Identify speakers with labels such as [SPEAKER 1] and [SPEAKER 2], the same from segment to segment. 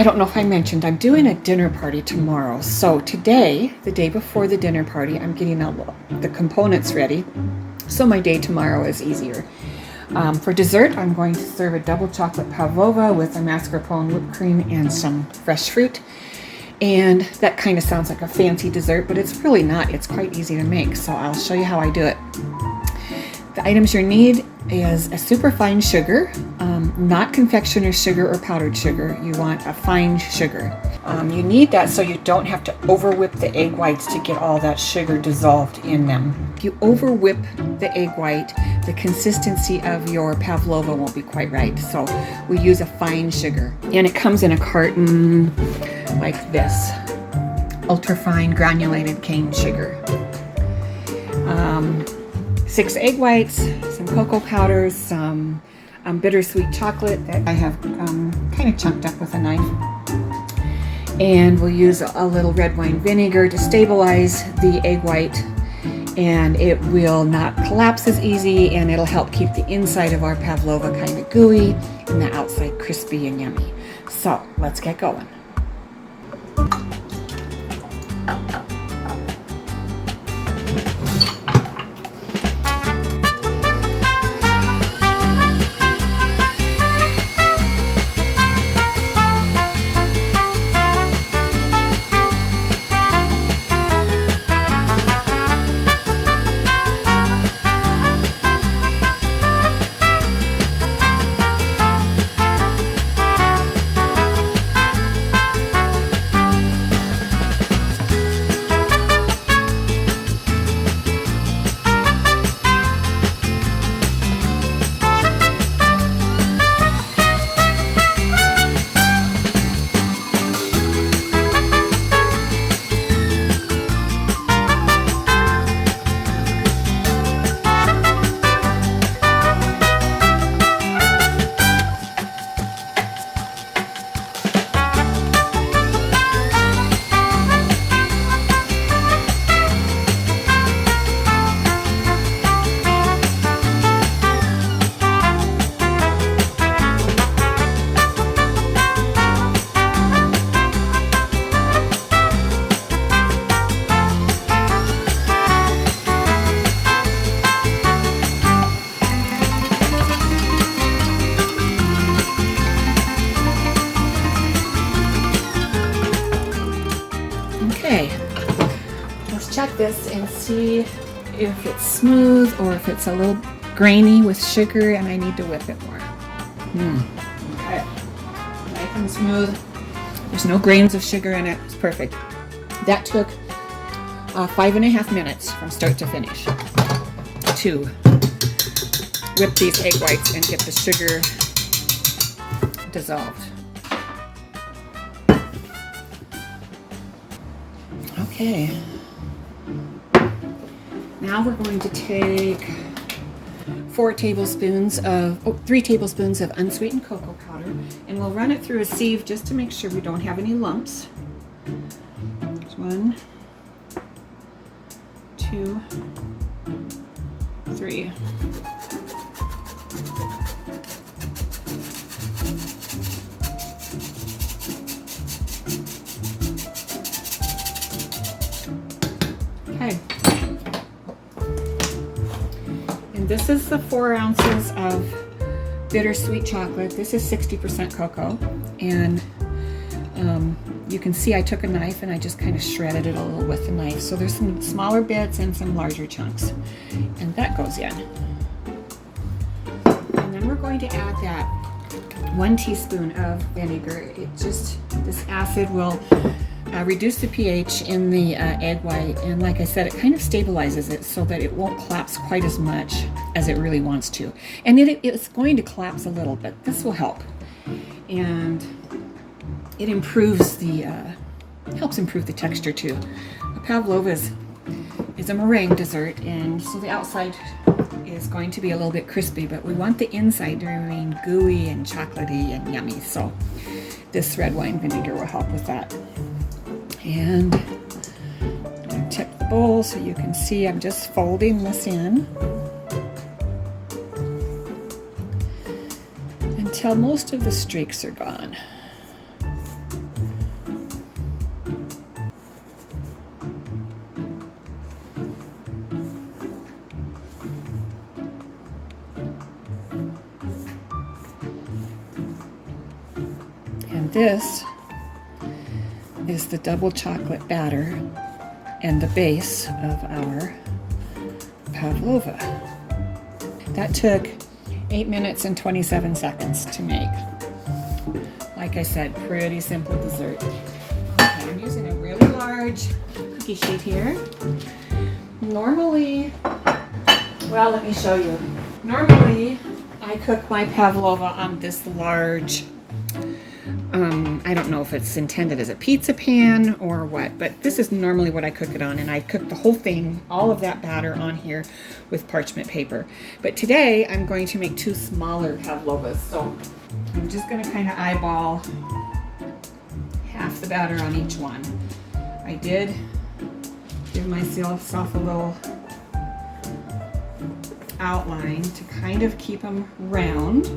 [SPEAKER 1] I don't know if I mentioned, I'm doing a dinner party tomorrow. So today, the day before the dinner party, I'm getting all the components ready. So my day tomorrow is easier. For dessert, I'm going to serve a double chocolate pavlova with a mascarpone whipped cream and some fresh fruit. And that kind of sounds like a fancy dessert, but it's really not. It's quite easy to make, so I'll show you how I do it. The items you need is a super fine sugar, not confectioner's sugar or powdered sugar. You want a fine sugar. You need that so you don't have to over whip the egg whites to get all that sugar dissolved in them. If you over whip the egg white, the consistency of your pavlova won't be quite right. So we use a fine sugar. And it comes in a carton like this, ultra fine granulated cane sugar. 6 egg whites, some cocoa powders, some bittersweet chocolate that I have kind of chunked up with a knife. And we'll use a little red wine vinegar to stabilize the egg white, and it will not collapse as easy, and it'll help keep the inside of our pavlova kind of gooey and the outside crispy and yummy. So let's get going. Check this and see if it's smooth or if it's a little grainy with sugar and I need to whip it more. Okay, nice and smooth. There's no grains of sugar in it. It's perfect. That took 5.5 minutes from start to finish to whip these egg whites and get the sugar dissolved. Okay. Now we're going to take 3 tablespoons of unsweetened cocoa powder, and we'll run it through a sieve just to make sure we don't have any lumps. There's 1, 2, 3. Okay. This is the 4 ounces of bittersweet chocolate. This is 60% cocoa, and you can see I took a knife and I just kind of shredded it a little with the knife. So there's some smaller bits and some larger chunks, and that goes in. And then we're going to add that 1 teaspoon of vinegar. This acid will reduce the pH in the egg white, and like I said, it kind of stabilizes it so that it won't collapse quite as much as it really wants to. And it's going to collapse a little, but this will help. And it helps improve the texture too. A pavlova is a meringue dessert, and so the outside is going to be a little bit crispy, but we want the inside to remain gooey and chocolatey and yummy. So this red wine vinegar will help with that. And I'm going to tip the bowl so you can see I'm just folding this in until most of the streaks are gone. And this is the double chocolate batter and the base of our pavlova. That took 8 minutes and 27 seconds to make. Like I said, pretty simple dessert. Okay, I'm using a really large cookie sheet here. Normally, well, let me show you. Normally, I cook my pavlova on this large, I don't know if it's intended as a pizza pan or what, but this is normally what I cook it on, and I cook the whole thing, all of that batter on here with parchment paper. But today, I'm going to make 2 smaller pavlovas, so I'm just going to kind of eyeball half the batter on each one. I did give myself a little outline to kind of keep them round.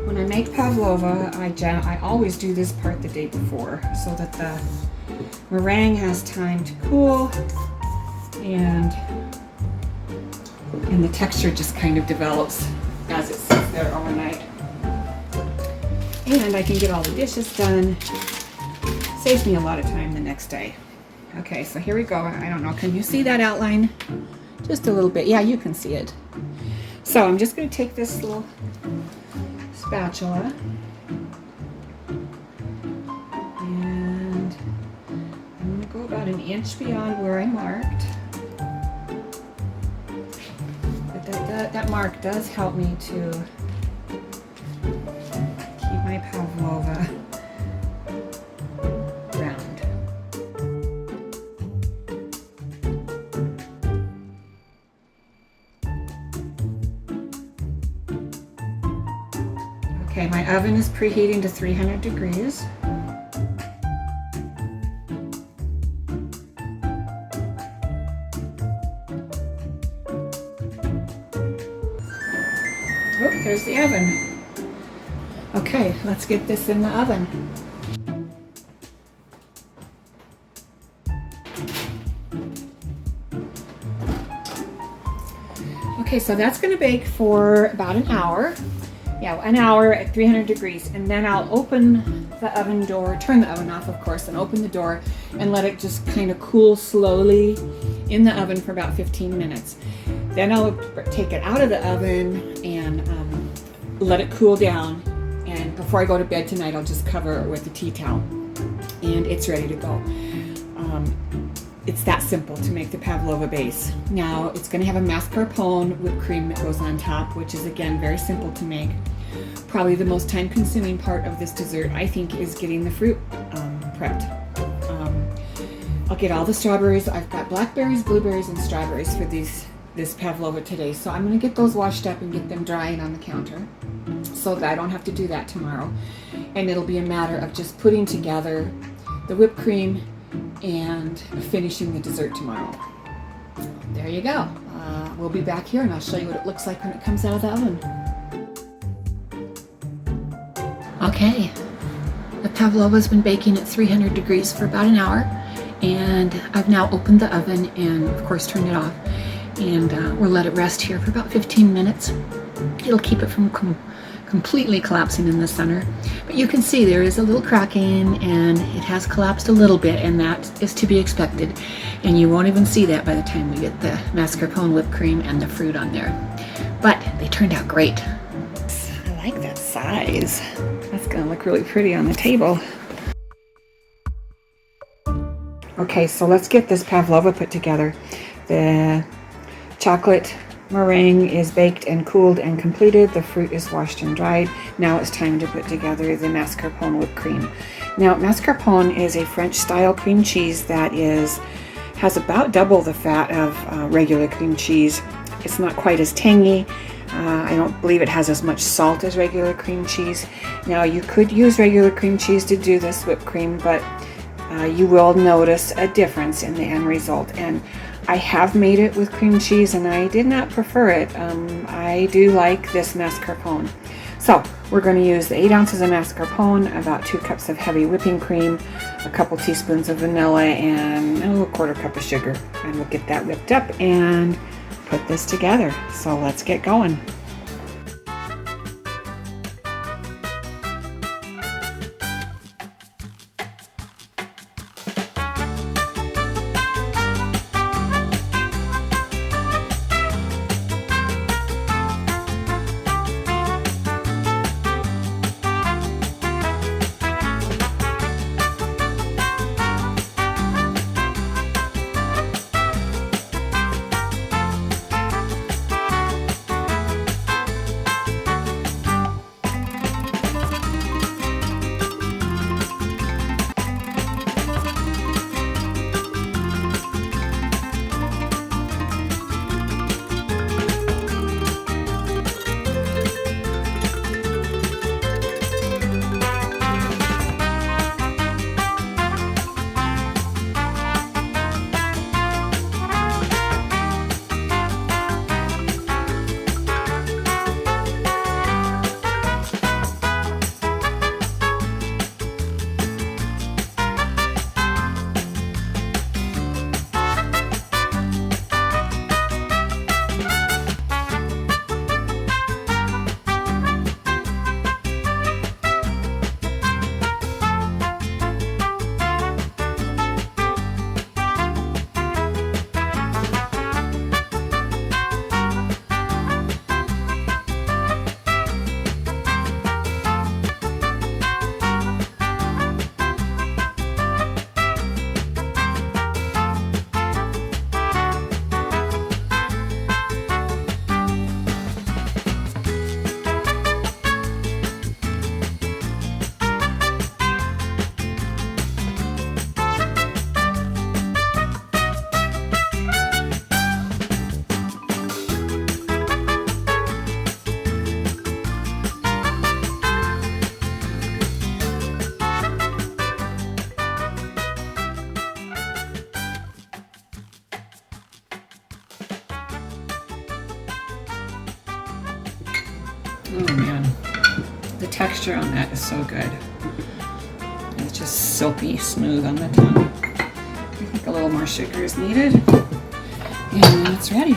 [SPEAKER 1] When I make pavlova, I always do this part the day before so that the meringue has time to cool and the texture just kind of develops as it sits there overnight. And I can get all the dishes done. Saves me a lot of time the next day. Okay, so here we go. I don't know, can you see that outline? Just a little bit. Yeah, you can see it. So I'm just going to take this little spatula and I'm going to go about 1 inch beyond where I marked. But that mark does help me to keep my pavlova round. Okay, my oven is preheating to 300 degrees. Oh, there's the oven. Okay, let's get this in the oven. Okay, so that's going to bake for about an hour. Yeah, an hour at 300 degrees, and then I'll open the oven door, turn the oven off, of course, and open the door and let it just kind of cool slowly in the oven for about 15 minutes. Then I'll take it out of the oven and let it cool down. And before I go to bed tonight, I'll just cover it with a tea towel, and it's ready to go. It's that simple to make the pavlova base. Now, it's going to have a mascarpone whipped cream that goes on top, which is, again, very simple to make. Probably the most time-consuming part of this dessert, I think, is getting the fruit prepped. I'll get all the strawberries. I've got blackberries, blueberries, and strawberries for this pavlova today. So I'm going to get those washed up and get them drying on the counter so that I don't have to do that tomorrow. And it'll be a matter of just putting together the whipped cream and finishing the dessert tomorrow. There you go. We'll be back here and I'll show you what it looks like when it comes out of the oven. Okay, the pavlova's been baking at 300 degrees for about an hour, and I've now opened the oven and of course turned it off, and we'll let it rest here for about 15 minutes. It'll keep it from completely collapsing in the center, but you can see there is a little cracking and it has collapsed a little bit, and that is to be expected, and you won't even see that by the time we get the mascarpone whipped cream and the fruit on there. But they turned out great. I like that size. That's gonna look really pretty on the table. Okay, so let's get this pavlova put together. The chocolate meringue is baked and cooled and completed. The fruit is washed and dried. Now it's time to put together the mascarpone whipped cream. Now, mascarpone is a French-style cream cheese that has about double the fat of regular cream cheese. It's not quite as tangy. I don't believe it has as much salt as regular cream cheese. Now, you could use regular cream cheese to do this whipped cream, but you will notice a difference in the end result. And I have made it with cream cheese and I did not prefer it. I do like this mascarpone. So we're going to use the 8 ounces of mascarpone, about 2 cups of heavy whipping cream, a couple teaspoons of vanilla, and a quarter cup of sugar. And we'll get that whipped up and put this together. So let's get going. Oh man, the texture on that is so good. It's just silky smooth on the tongue. I think a little more sugar is needed. And it's ready.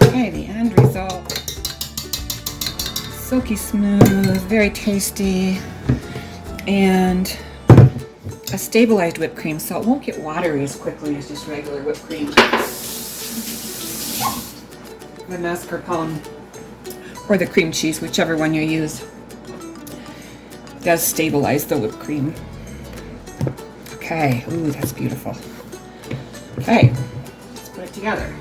[SPEAKER 1] Okay, the end result. Silky smooth, very tasty, and a stabilized whipped cream, so it won't get watery as quickly as just regular whipped cream. The mascarpone or the cream cheese, whichever one you use, does stabilize the whipped cream. Okay, ooh, that's beautiful. Okay, let's put it together.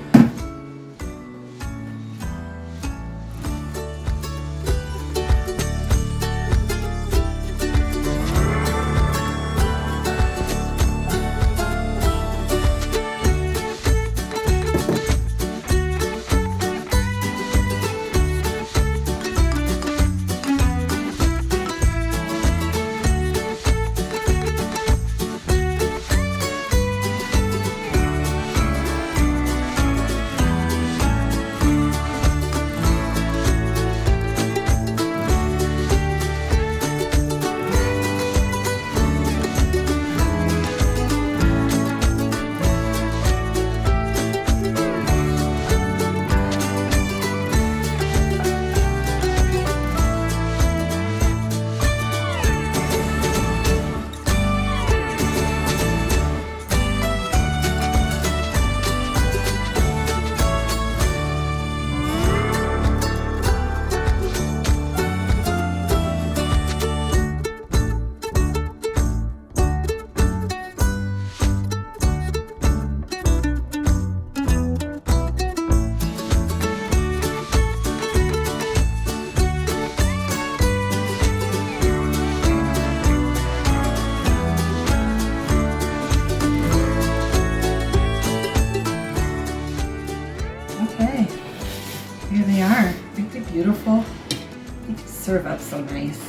[SPEAKER 1] Beautiful. They serve up so nice.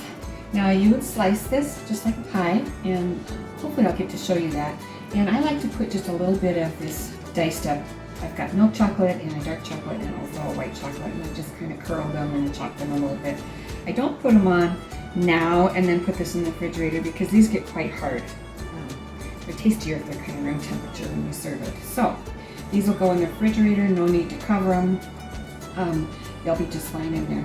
[SPEAKER 1] Now you would slice this just like a pie, and hopefully I'll get to show you that. And I like to put just a little bit of this diced up I've got milk chocolate and a dark chocolate and also a white chocolate, and I just kind of curled them and chopped them a little bit. I don't put them on now and then put this in the refrigerator because these get quite hard. They're tastier if they're kind of room temperature when you serve it. So these will go in the refrigerator, no need to cover them. They'll be just fine in there.